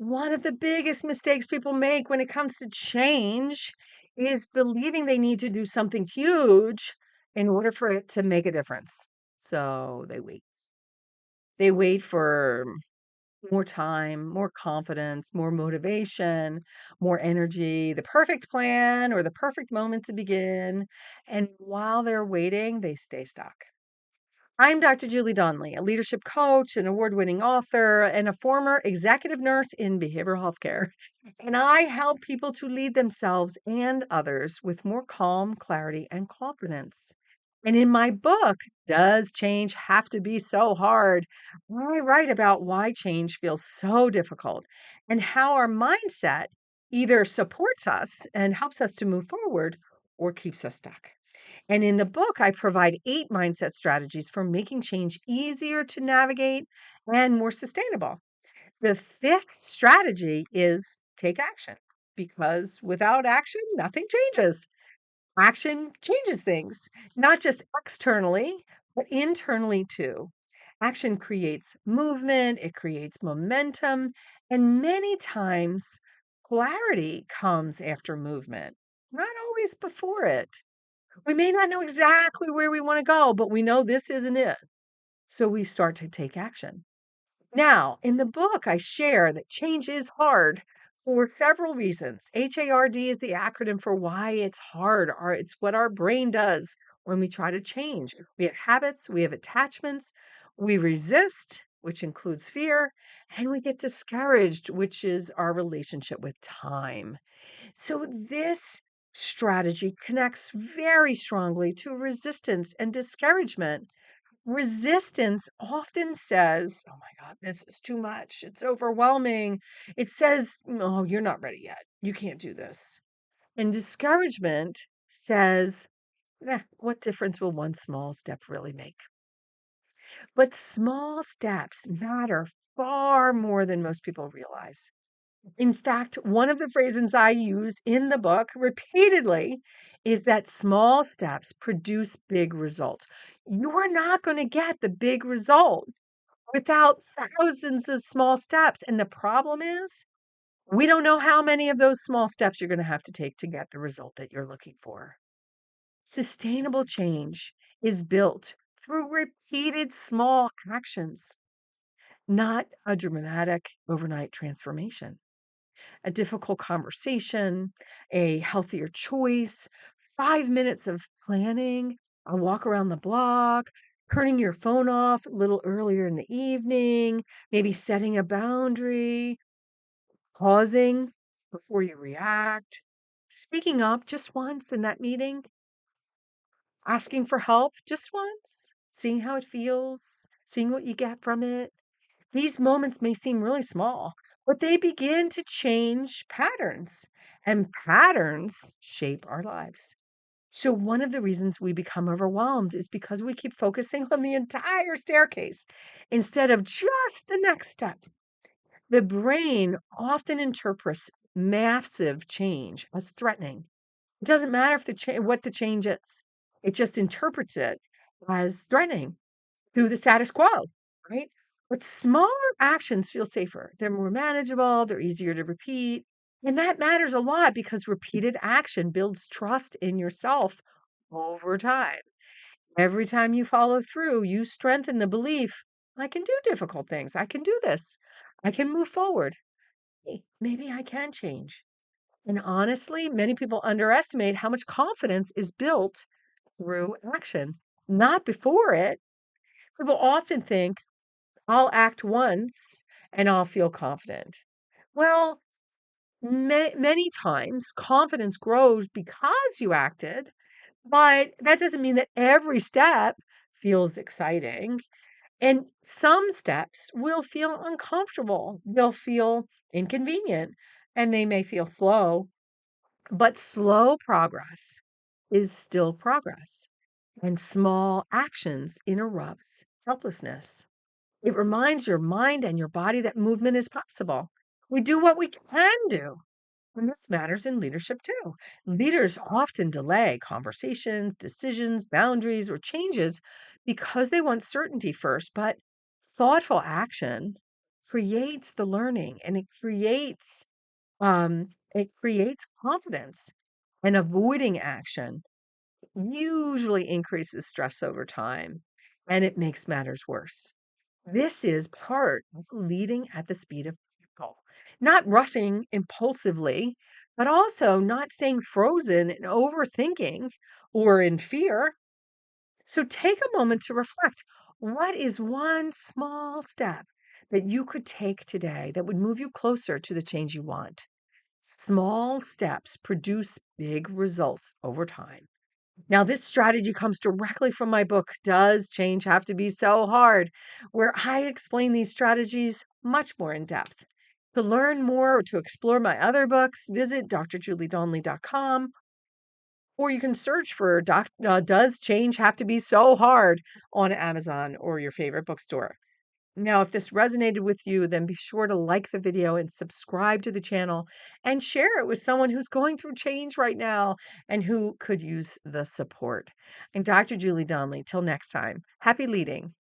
One of the biggest mistakes people make when it comes to change is believing they need to do something huge in order for it to make a difference. So they wait. They wait for more time, more confidence, more motivation, more energy, the perfect plan or the perfect moment to begin. And while they're waiting, they stay stuck. I'm Dr. Julie Donley, a leadership coach, an award winning author, and a former executive nurse in behavioral healthcare. And I help people to lead themselves and others with more calm, clarity, and confidence. And in my book, Does Change Have to Be So Hard? I write about why change feels so difficult and how our mindset either supports us and helps us to move forward or keeps us stuck. And in the book, I provide 8 mindset strategies for making change easier to navigate and more sustainable. The fifth strategy is take action because without action, nothing changes. Action changes things, not just externally, but internally too. Action creates movement, it creates momentum, and many times clarity comes after movement, not always before it. We may not know exactly where we want to go, but we know this isn't it. So we start to take action. Now, in the book, I share that change is hard for several reasons. HARD is the acronym for why it's hard. It's what our brain does when we try to change. We have habits, we have attachments, we resist, which includes fear, and we get discouraged, which is our relationship with time. So, this strategy connects very strongly to resistance and discouragement. Resistance often says, "Oh my God, this is too much. It's overwhelming." It says, "Oh, you're not ready yet. You can't do this." And discouragement says, what difference will one small step really make? But small steps matter far more than most people realize. In fact, one of the phrases I use in the book repeatedly is that small steps produce big results. You're not going to get the big result without thousands of small steps. And the problem is, we don't know how many of those small steps you're going to have to take to get the result that you're looking for. Sustainable change is built through repeated small actions, not a dramatic overnight transformation. A difficult conversation, a healthier choice, 5 minutes of planning, a walk around the block, turning your phone off a little earlier in the evening, maybe setting a boundary, pausing before you react, speaking up just once in that meeting, asking for help just once, seeing how it feels, seeing what you get from it. These moments may seem really small, but they begin to change patterns, and patterns shape our lives. So, one of the reasons we become overwhelmed is because we keep focusing on the entire staircase instead of just the next step. The brain often interprets massive change as threatening. It doesn't matter if what the change is, it just interprets it as threatening to the status quo, right? But smaller actions feel safer. They're more manageable, they're easier to repeat. And that matters a lot because repeated action builds trust in yourself over time. Every time you follow through, you strengthen the belief I can do difficult things. I can do this. I can move forward. Hey, maybe I can change. And honestly, many people underestimate how much confidence is built through action, not before it. People often think, I'll act once and I'll feel confident. Well, many times confidence grows because you acted, but that doesn't mean that every step feels exciting. And some steps will feel uncomfortable, they'll feel inconvenient, and they may feel slow, but slow progress is still progress, and small actions interrupts helplessness. It reminds your mind and your body that movement is possible. We do what we can do. And this matters in leadership too. Leaders often delay conversations, decisions, boundaries, or changes because they want certainty first, but thoughtful action creates the learning and it creates confidence. And avoiding action usually increases stress over time and it makes matters worse. This is part of leading at the speed of people, not rushing impulsively, but also not staying frozen in overthinking or in fear. So take a moment to reflect. What is one small step that you could take today that would move you closer to the change you want? Small steps produce big results over time. Now, this strategy comes directly from my book, Does Change Have to Be So Hard? Where I explain these strategies much more in depth. To learn more or to explore my other books, visit drjuliedonley.com, or you can search for Does Change Have to Be So Hard on Amazon or your favorite bookstore. Now, if this resonated with you, then be sure to like the video and subscribe to the channel and share it with someone who's going through change right now and who could use the support. I'm Dr. Julie Donley. Till next time, happy leading.